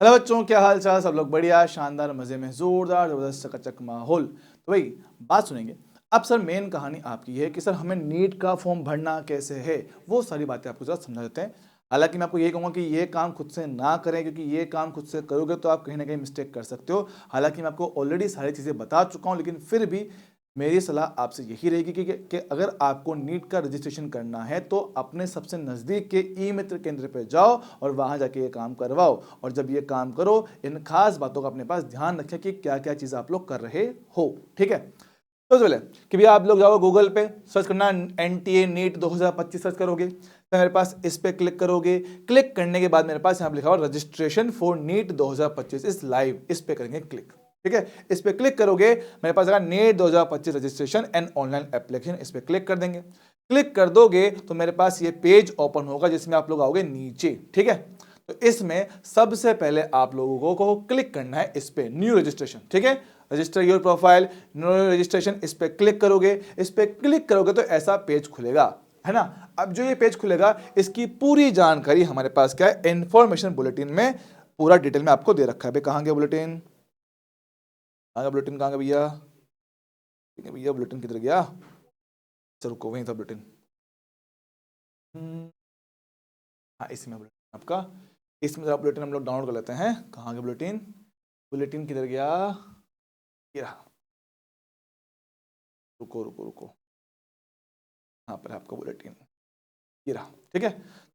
Hello बच्चों, क्या हाल चाल। सब लोग बढ़िया, शानदार, मजे में, जोरदार जबरदस्त चकाचक माहौल। तो भाई बात सुनेंगे। अब सर मेन कहानी आपकी है कि सर हमें नीट का फॉर्म भरना कैसे है, वो सारी बातें आपको जरा समझा देते हैं। हालांकि मैं आपको ये कहूंगा कि ये काम खुद से ना करें, क्योंकि ये काम खुद से करोगे तो आप कहीं ना कहीं मिस्टेक कर सकते हो। हालांकि मैं आपको ऑलरेडी सारी चीज़ें बता चुका हूँ, लेकिन फिर भी मेरी सलाह आपसे यही रहेगी कि अगर आपको नीट का रजिस्ट्रेशन करना है तो अपने सबसे नज़दीक के ई मित्र केंद्र पे जाओ और वहाँ जाके ये काम करवाओ। और जब ये काम करो, इन खास बातों का अपने पास ध्यान रखें कि क्या क्या चीज़ आप लोग कर रहे हो। ठीक है, तो बोले कि भैया आप लोग जाओ गूगल पे, सर्च करना NTA नीट 2025 सर्च करोगे तो मेरे पास इस पे क्लिक करोगे। क्लिक करने के बाद मेरे पास यहाँ पे लिखा हुआ registration for NEET 2025 is live, इस पे करेंगे क्लिक। ठीक है, इस पे क्लिक करोगे, मेरे पास आएगा NEET 2025 registration and online application, इस पे क्लिक कर देंगे। क्लिक कर दोगे तो मेरे पास ये पेज ओपन होगा जिसमें आप लोग आओगे नीचे। ठीक है, तो इसमें सबसे पहले आप लोगों को क्लिक करना है इस पे न्यू रजिस्ट्रेशन। ठीक है, register your profile, new registration, इस पे क्लिक करोगे। इस पे क्लिक करोगे तो ऐसा पेज खुलेगा, है ना। अब जो ये पेज खुलेगा, इसकी पूरी जानकारी हमारे पास क्या है, इंफॉर्मेशन बुलेटिन में पूरा डिटेल में आपको दे रखा है। भाई कहाँ गया बुलेटिन, कहाँ गया बुलेटिन, कहाँ गया भैया, ठीक है भैया बुलेटिन किधर गया, चलो रुको वहीं था बुलेटिन। हाँ इसमें बुलेटिन आपका, इसमें जरा बुलेटिन हम लोग डाउनलोड कर लेते हैं। कहाँ गया बुलेटिन, बुलेटिन किधर गया, ये रहा। रुको रुको रुको, यहाँ पर आपका बुलेटिन, ये रहा। ठीक है,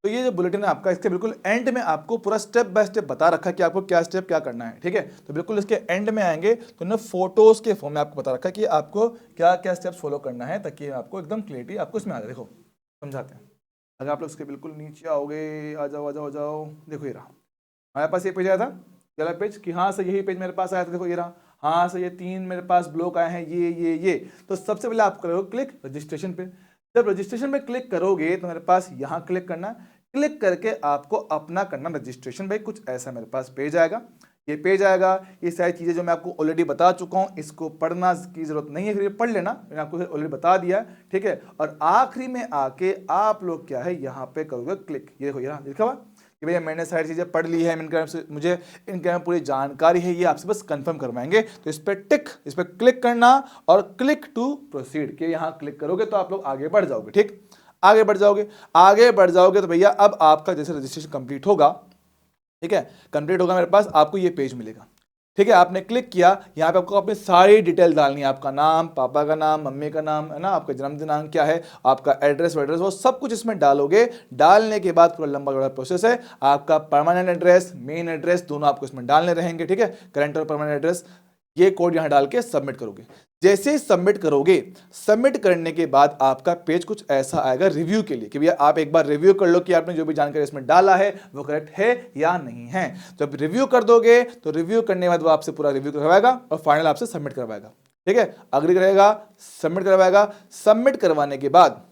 तो ये जो बुलेटिन है आपका, इसके बिल्कुल एंड में आपको पूरा स्टेप बाय स्टेप बता रखा है कि आपको क्या स्टेप क्या करना है। ठीक है, तो बिल्कुल इसके एंड में आएंगे तो ना फोटोज के फॉर्म में आपको बता रखा है कि आपको क्या क्या स्टेप्स फॉलो करना है, ताकि आपको एकदम क्लियरिटी आपको इसमें आ जाए। देखो समझाते हैं। अगर आप लोग इसके बिल्कुल नीचे आओगे, आ जाओ आ जाओ आ जाओ, देखो ये रहा हमारे पास ये पेज आया था, वाला पेज कि हाँ सर यही पेज मेरे पास आया था। देखो ये रहा, हाँ सर ये 3 मेरे पास ब्लॉक आए हैं, ये। तो सबसे पहले आप करोगे क्लिक रजिस्ट्रेशन पे। जब रजिस्ट्रेशन पे क्लिक करोगे तो मेरे पास यहाँ क्लिक करना, क्लिक करके आपको अपना करना रजिस्ट्रेशन। भाई कुछ ऐसा मेरे पास पेज आएगा, ये पेज आएगा। ये सारी चीज़ें जो मैं आपको ऑलरेडी बता चुका हूँ, इसको पढ़ना की जरूरत नहीं है, फिर ये पढ़ लेना, मैंने आपको ऑलरेडी बता दिया। ठीक है, और आखिरी में आके आप लोग क्या है यहाँ पे करोगे क्लिक। ये देखो यहाँ लिखा हुआ कि भैया मैंने सारी चीज़ें पढ़ ली है, मुझे इनके में पूरी जानकारी है, ये आपसे बस कंफर्म करवाएंगे। तो इस पर टिक, इस पर क्लिक करना और क्लिक टू प्रोसीड के यहाँ क्लिक करोगे तो आप लोग आगे बढ़ जाओगे। ठीक, आगे बढ़ जाओगे, आगे बढ़ जाओगे तो भैया अब आपका जैसे रजिस्ट्रेशन कंप्लीट होगा, ठीक है, कंप्लीट होगा, मेरे पास आपको ये पेज मिलेगा। ठीक है, आपने क्लिक किया, यहाँ पे आपको अपनी सारी डिटेल डालनी है, आपका नाम, पापा का नाम, मम्मी का नाम, है ना, आपका जन्म दिनांक क्या है, आपका एड्रेस वेड्रेस, वो सब कुछ इसमें डालोगे। डालने के बाद पूरा लंबा बड़ा प्रोसेस है। आपका परमानेंट एड्रेस, मेन एड्रेस, दोनों आपको इसमें डालने रहेंगे। ठीक है, करंट और परमानेंट एड्रेस, ये कोड यहाँ डाल के सबमिट करोगे। जैसे ही सबमिट करोगे, सबमिट करने के बाद आपका पेज कुछ ऐसा आएगा रिव्यू के लिए कि भैया आप एक बार रिव्यू कर लो कि आपने जो भी जानकारी इसमें डाला है वो करेक्ट है या नहीं है। जब रिव्यू कर दोगे तो रिव्यू करने के बाद वो आपसे पूरा रिव्यू करवाएगा और फाइनल आपसे सबमिट करवाएगा। ठीक है, अग्री करेगा, सबमिट करवाएगा। सबमिट करवाने के बाद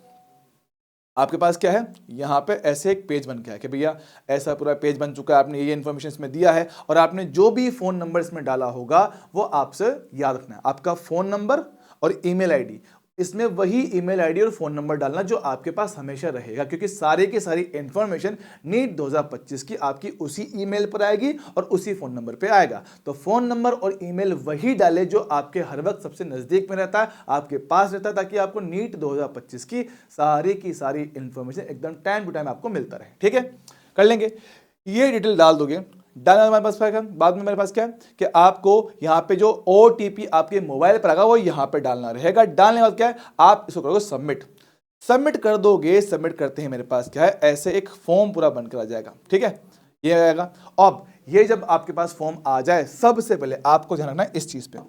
आपके पास क्या है, यहाँ पे ऐसे एक पेज बन गया है कि भैया ऐसा पूरा पेज बन चुका है, आपने ये इन्फॉर्मेशन इसमें दिया है और आपने जो भी फ़ोन नंबर इसमें डाला होगा वो आपसे याद रखना है। आपका फ़ोन नंबर और ईमेल आईडी, इसमें वही ईमेल आईडी और फ़ोन नंबर डालना जो आपके पास हमेशा रहेगा, क्योंकि सारी की सारी इन्फॉर्मेशन नीट 2025 की आपकी उसी ईमेल पर आएगी और उसी फ़ोन नंबर पे आएगा। तो फ़ोन नंबर और ईमेल वही डाले जो आपके हर वक्त सबसे नज़दीक में रहता है, आपके पास रहता है, ताकि आपको नीट 2025 की सारी इन्फॉर्मेशन एकदम टाइम टू टाइम आपको मिलता रहे। ठीक है, कर लेंगे, ये डिटेल डाल दोगे। डालने हमारे पास क्या है, बाद में मेरे पास क्या है कि आपको यहाँ पे जो OTP आपके मोबाइल पर आएगा वो यहाँ पे डालना रहेगा। डालने के बाद क्या है, आप इसको करोगे सबमिट। सबमिट कर दोगे, सबमिट करते हैं मेरे पास क्या है, ऐसे एक फॉर्म पूरा बनकर आ जाएगा। ठीक है, ये आएगा। अब ये जब आपके पास फॉर्म आ जाए, सबसे पहले आपको ध्यान रखना है इस चीज पे,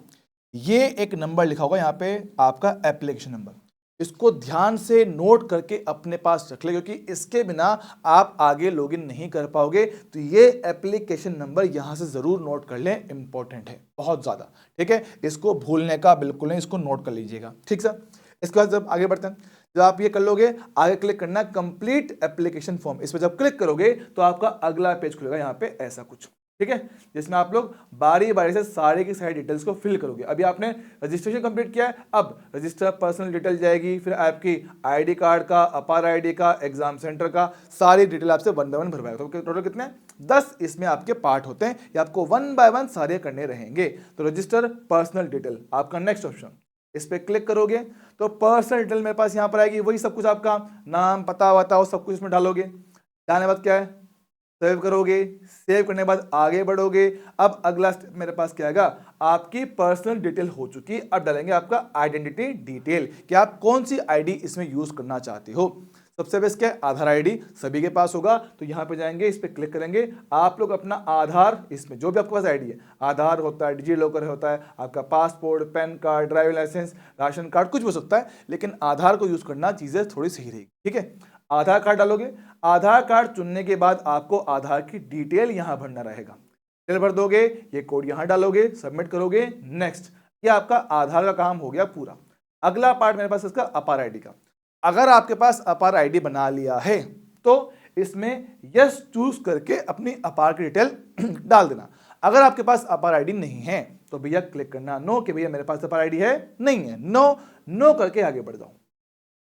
ये एक नंबर लिखा होगा यहाँ पे आपका एप्लीकेशन नंबर, इसको ध्यान से नोट करके अपने पास रख ले, क्योंकि इसके बिना आप आगे लॉगिन नहीं कर पाओगे। तो ये एप्लीकेशन नंबर यहां से जरूर नोट कर लें, इंपॉर्टेंट है बहुत ज्यादा। ठीक है, इसको भूलने का बिल्कुल नहीं, इसको नोट कर लीजिएगा। ठीक सर, इसके बाद जब आगे बढ़ते हैं, जब आप ये कर लोगे, आगे क्लिक करना कंप्लीट एप्लीकेशन फॉर्म, इस पर जब क्लिक करोगे तो आपका अगला पेज खुलेगा यहाँ पे ऐसा कुछ। ठीक है, जिसमें आप लोग बारी बारी से सारे की सारी डिटेल्स को फिल करोगे। अभी आपने रजिस्ट्रेशन कंप्लीट किया है, अब रजिस्टर पर्सनल डिटेल जाएगी, फिर आपकी आईडी कार्ड का, अपार आईडी का, एग्जाम सेंटर का, सारी डिटेल आपसे वन बाय वन भरवाएगा। तो टोटल कितने 10 इसमें आपके पार्ट होते हैं, ये आपको वन बाय वन सारे करने रहेंगे। तो रजिस्टर पर्सनल डिटेल आपका नेक्स्ट ऑप्शन, इस पर क्लिक करोगे तो पर्सनल डिटेल मेरे पास यहाँ पर आएगी, वही सब कुछ आपका नाम पता वता सब कुछ इसमें डालोगे। डालने के बाद क्या है, सेव करोगे, सेव करने के बाद आगे बढ़ोगे। अब अगला स्टेप मेरे पास क्या आएगा, आपकी पर्सनल डिटेल हो चुकी, अब डालेंगे आपका आइडेंटिटी डिटेल कि आप कौन सी आईडी इसमें यूज करना चाहते हो। सबसे बेस्ट क्या है, आधार आईडी सभी के पास होगा, तो यहां पे जाएंगे, इस पे क्लिक करेंगे, आप लोग अपना आधार, इसमें जो भी आपके पास आईडी है, आधार होता है, डिजी लॉकर होता है, आपका passport, PAN card, driving licence, ration card, कुछ भी हो सकता है, लेकिन आधार को यूज करना चीजें थोड़ी सही रहेगी। ठीक है, आधार कार्ड डालोगे, आधार कार्ड चुनने के बाद आपको आधार की डिटेल यहां भरना रहेगा, डिटेल भर दोगे, ये कोड यहां डालोगे, सबमिट करोगे, नेक्स्ट। ये आपका आधार का काम हो गया पूरा। अगला पार्ट मेरे पास इसका अपार आईडी का। अगर आपके पास अपार आईडी बना लिया है तो इसमें यस चूज करके अपनी अपार की डिटेल डाल देना। अगर आपके पास अपार आईडी नहीं है तो भैया क्लिक करना नो, कि भैया मेरे पास अपार आईडी है नहीं है, नो नो करके आगे बढ़ जाओ,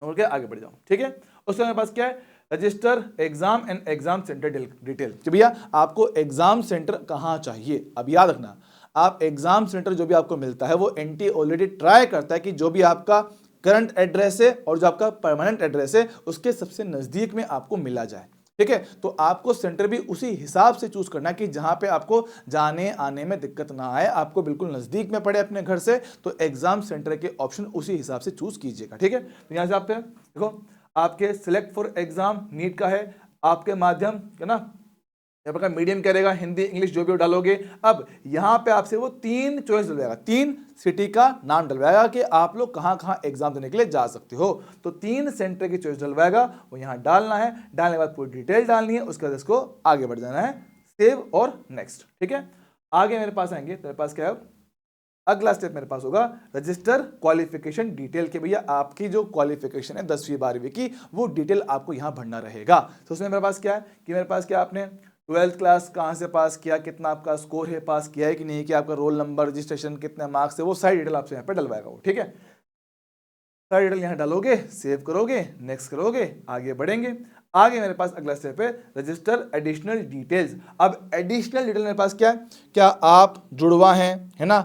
ओके आगे बढ़ जाओ। ठीक है, उसके मेरे पास क्या है, register exam and exam centre detail, कि भैया आपको एग्जाम सेंटर कहां चाहिए। अब याद रखना, आप एग्जाम सेंटर जो भी आपको मिलता है वो एनटी ऑलरेडी ट्राई करता है कि जो भी आपका करंट एड्रेस है और जो आपका परमानेंट एड्रेस है उसके सबसे नजदीक में आपको मिला जाए। ठीक है, तो आपको सेंटर भी उसी हिसाब से चूज करना कि जहां पे आपको जाने आने में दिक्कत ना आए, आपको बिल्कुल नजदीक में पड़े अपने घर से, तो एग्जाम सेंटर के ऑप्शन उसी हिसाब से चूज कीजिएगा। ठीक है, तो यहां से आप देखो, आपके सिलेक्ट फॉर एग्जाम नीट का है, आपके माध्यम है ना, यहाँ पर मीडियम क्या रहेगा, हिंदी इंग्लिश जो भी डालोगे। अब यहाँ पे आपसे वो 3 चॉइस डलवाएगा, 3 सिटी का नाम डलवाएगा कि आप लोग कहाँ कहाँ एग्जाम देने के लिए जा सकते हो। तो 3 सेंटर की चॉइस डलवाएगा, वो यहाँ डालना है, डालने के बाद पूरी डिटेल डालनी है, उसके बाद इसको आगे बढ़ जाना है, सेव और नेक्स्ट। ठीक है, आगे मेरे पास आएंगे तो मेरे पास क्या है, अगला स्टेप मेरे पास होगा रजिस्टर क्वालिफिकेशन डिटेल, के भैया आपकी जो क्वालिफिकेशन है 10वीं 12वीं की, वो डिटेल आपको यहाँ भरना रहेगा। तो उसमें मेरे पास क्या है कि मेरे पास क्या, आपने 12th क्लास कहाँ से पास किया, कितना आपका स्कोर है, पास किया है कि नहीं किया, आपका रोल नंबर, रजिस्ट्रेशन, कितने मार्क्स है, वो सारी डिटेल आपसे यहाँ पे डलवाएगा वो। ठीक है, सारी डिटेल यहाँ डालोगे, सेव करोगे, नेक्स्ट करोगे, आगे बढ़ेंगे। आगे मेरे पास अगला स्टेप है रजिस्टर एडिशनल डिटेल्स। अब एडिशनल डिटेल मेरे पास क्या है, क्या आप जुड़वा हैं, है ना,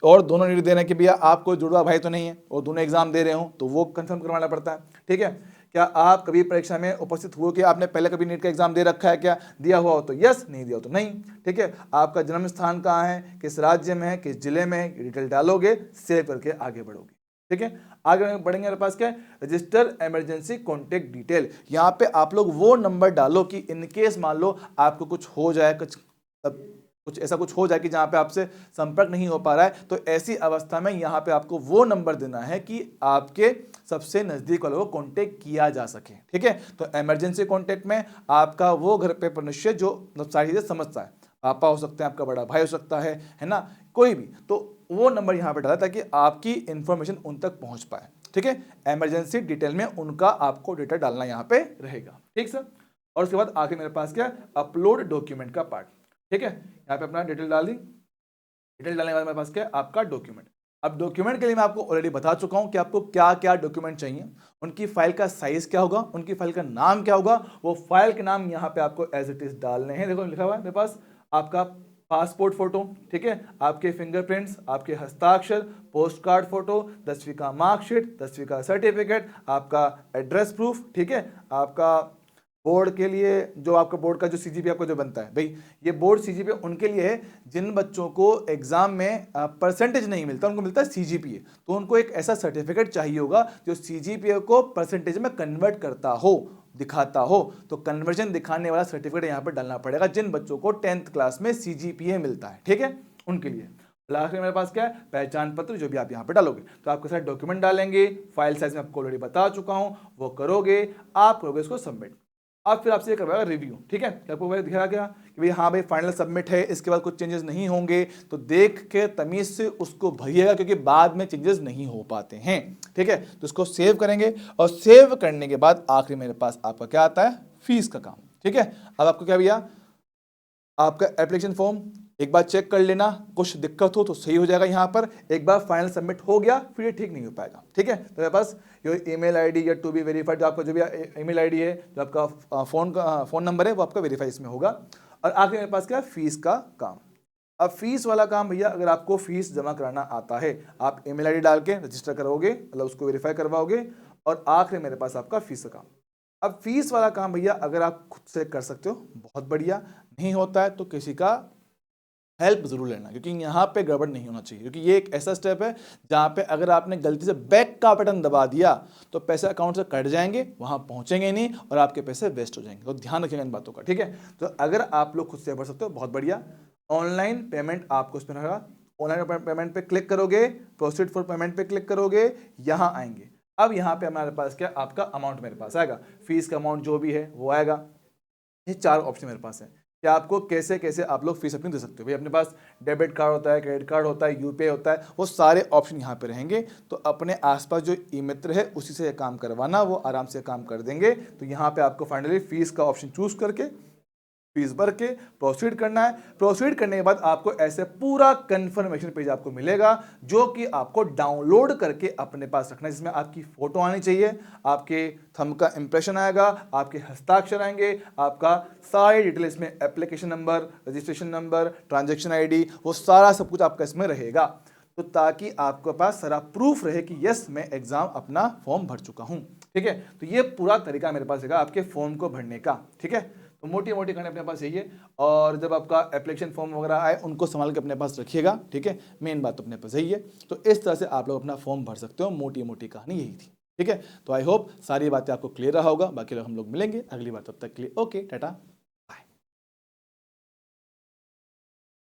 और दोनों नीट दे रहे हैं कि भैया आपको जुड़वा भाई तो नहीं है और दोनों एग्जाम दे रहे हो, तो वो कंफर्म करवाना पड़ता है। ठीक है, क्या आप कभी परीक्षा में उपस्थित हुए, कि आपने पहले कभी नीट का एग्जाम दे रखा है, क्या दिया हुआ हो तो यस, नहीं दिया हो तो नहीं। ठीक है, आपका जन्म स्थान कहाँ है, किस राज्य में है, किस जिले में है, डिटेल डालोगे, सेव करके आगे बढ़ोगे। ठीक है, आगे बढ़ेंगे, मेरे पास क्या है, रजिस्टर इमरजेंसी कॉन्टेक्ट डिटेल। यहाँ पे आप लोग वो नंबर डालो कि इनकेस मान लो आपको कुछ हो जाए, कुछ ऐसा कुछ हो जाए कि जहां पे आपसे संपर्क नहीं हो पा रहा है, तो ऐसी अवस्था में यहाँ पे आपको वो नंबर देना है कि आपके सबसे नजदीक वालों को कांटेक्ट किया जा सके। ठीक है, तो इमरजेंसी कांटेक्ट में आपका वो घर पे मनुष्य जो सारी चीजें समझता है, पापा हो सकते हैं, आपका बड़ा भाई हो सकता है ना, कोई भी, तो वो नंबर यहाँ पे डाला ताकि आपकी इंफॉर्मेशन उन तक पहुंच पाए। ठीक है, इमरजेंसी डिटेल में उनका आपको डेटा डालना यहाँ पे रहेगा। ठीक सर, और उसके बाद आगे मेरे पास क्या, अपलोड डॉक्यूमेंट का पार्ट। ठीक है, यहाँ पे अपना डिटेल डाल दी, डिटेल डालने के बाद मेरे पास क्या है, आपका डॉक्यूमेंट। अब डॉक्यूमेंट के लिए मैं आपको ऑलरेडी बता चुका हूं कि आपको क्या क्या डॉक्यूमेंट चाहिए, उनकी फाइल का साइज क्या होगा, उनकी फाइल का नाम क्या होगा, वो फाइल के नाम यहाँ पे आपको एज इट इज डालने हैं। देखो लिखा हुआ है मेरे पास, आपका पासपोर्ट फोटो, ठीक है, आपके फिंगरप्रिंट्स, आपके हस्ताक्षर, पोस्ट कार्ड फोटो, 10वीं का मार्कशीट, 10वीं का सर्टिफिकेट, आपका एड्रेस प्रूफ, ठीक है, आपका बोर्ड के लिए जो आपका बोर्ड का जो सीजीपी आपको जो बनता है, भाई ये बोर्ड सीजीपी उनके लिए है जिन बच्चों को एग्जाम में परसेंटेज नहीं मिलता, उनको मिलता है सीजीपीए, तो उनको एक ऐसा सर्टिफिकेट चाहिए होगा जो सीजीपीए को परसेंटेज में कन्वर्ट करता हो, दिखाता हो। तो कन्वर्जन दिखाने वाला सर्टिफिकेट यहाँ पर डालना पड़ेगा जिन बच्चों को 10th क्लास में सीजीपीए मिलता है। ठीक है, उनके लिए। लास्ट में मेरे पास क्या है, पहचान पत्र, जो भी आप यहाँ पे डालोगे, तो आपके साथ डॉक्यूमेंट डालेंगे, फाइल साइज में आपको ऑलरेडी बता चुका हूं, वो करोगे, आप करोगे इसको सबमिट। अब फिर आपसे ये करवाएगा रिव्यू। ठीक है, आपको दिखाया गया कि भाई हाँ भाई फाइनल सबमिट है, इसके बाद कुछ चेंजेस नहीं होंगे, तो देख के तमीज से उसको भरिएगा क्योंकि बाद में चेंजेस नहीं हो पाते हैं। ठीक है, तो इसको सेव करेंगे और सेव करने के बाद आखिरी मेरे पास आपका क्या आता है, फीस का काम। ठीक है, अब आपको क्या भैया आपका एप्लीकेशन फॉर्म एक बार चेक कर लेना, कुछ दिक्कत हो तो सही हो जाएगा यहाँ पर। एक बार फाइनल सबमिट हो गया फिर ये ठीक नहीं हो पाएगा, ठीक है। तो मेरे पास ये ईमेल आईडी या टू बी वेरीफाइड, जो आपका जो भी ईमेल आईडी है, जो आपका फ़ोन नंबर है, वो आपका वेरीफाई इसमें होगा। और आखिर मेरे पास क्या है, फीस का काम। अब फीस वाला काम भैया, अगर आपको फीस जमा कराना आता है, आप ईमेल आईडी डाल के रजिस्टर करोगे, मतलब उसको वेरीफाई करवाओगे, और आखिर मेरे पास आपका फीस का काम। अब फीस वाला काम भैया अगर आप खुद से कर सकते हो बहुत बढ़िया, नहीं होता है तो किसी का हेल्प जरूर लेना, क्योंकि यहाँ पे गड़बड़ नहीं होना चाहिए। क्योंकि ये एक ऐसा स्टेप है जहाँ पे अगर आपने गलती से बैक का बटन दबा दिया तो पैसे अकाउंट से कट जाएंगे, वहाँ पहुँचेंगे नहीं और आपके पैसे वेस्ट हो जाएंगे। तो ध्यान रखिएगा इन बातों का, ठीक है। तो अगर आप लोग खुद से भर सकते हो बहुत बढ़िया। ऑनलाइन पेमेंट आपको इसमें रहेगा, ऑनलाइन पेमेंट पे क्लिक करोगे, प्रोसीड फॉर पेमेंट पे क्लिक करोगे, यहाँ आएंगे। अब यहाँ पे हमारे पास क्या, आपका अमाउंट मेरे पास आएगा, फीस का अमाउंट जो भी है वो आएगा। ये 4 ऑप्शन मेरे पास है कि आपको कैसे कैसे आप लोग फीस अपनी दे सकते हो। भाई अपने पास डेबिट कार्ड होता है, क्रेडिट कार्ड होता है, यूपीआई होता है, वो सारे ऑप्शन यहाँ पे रहेंगे। तो अपने आसपास जो ई मित्र है उसी से काम करवाना, वो आराम से काम कर देंगे। तो यहाँ पे आपको फाइनली फीस का ऑप्शन चूज करके फीस भर के प्रोसीड करना है। प्रोसीड करने के बाद आपको ऐसे पूरा कंफर्मेशन पेज आपको मिलेगा, जो कि आपको डाउनलोड करके अपने पास रखना है, जिसमें आपकी फोटो आनी चाहिए, आपके थंब का इंप्रेशन आएगा, आपके हस्ताक्षर आएंगे, आपका सारी डिटेल इसमें, application number, registration number, transaction ID, वो सारा सब कुछ आपका इसमें रहेगा। तो ताकि आपके पास सारा प्रूफ रहे कि यस मैं एग्जाम अपना फॉर्म भर चुका हूं, ठीक है। तो ये पूरा तरीका मेरे पास रहेगा आपके फॉर्म को भरने का, ठीक है। तो मोटी मोटी करने अपने पास यही है। और जब आपका एप्लीकेशन फॉर्म वगैरह आए उनको संभाल के अपने पास रखिएगा, ठीक है। मेन बात तो अपने पास यही है। तो इस तरह से आप लोग अपना फॉर्म भर सकते हो, मोटी मोटी कहानी यही थी, ठीक है। तो आई होप सारी बातें आपको क्लियर रहा होगा। बाकी लोग हम लोग मिलेंगे अगली बार, तब तक के लिए ओके टाटा।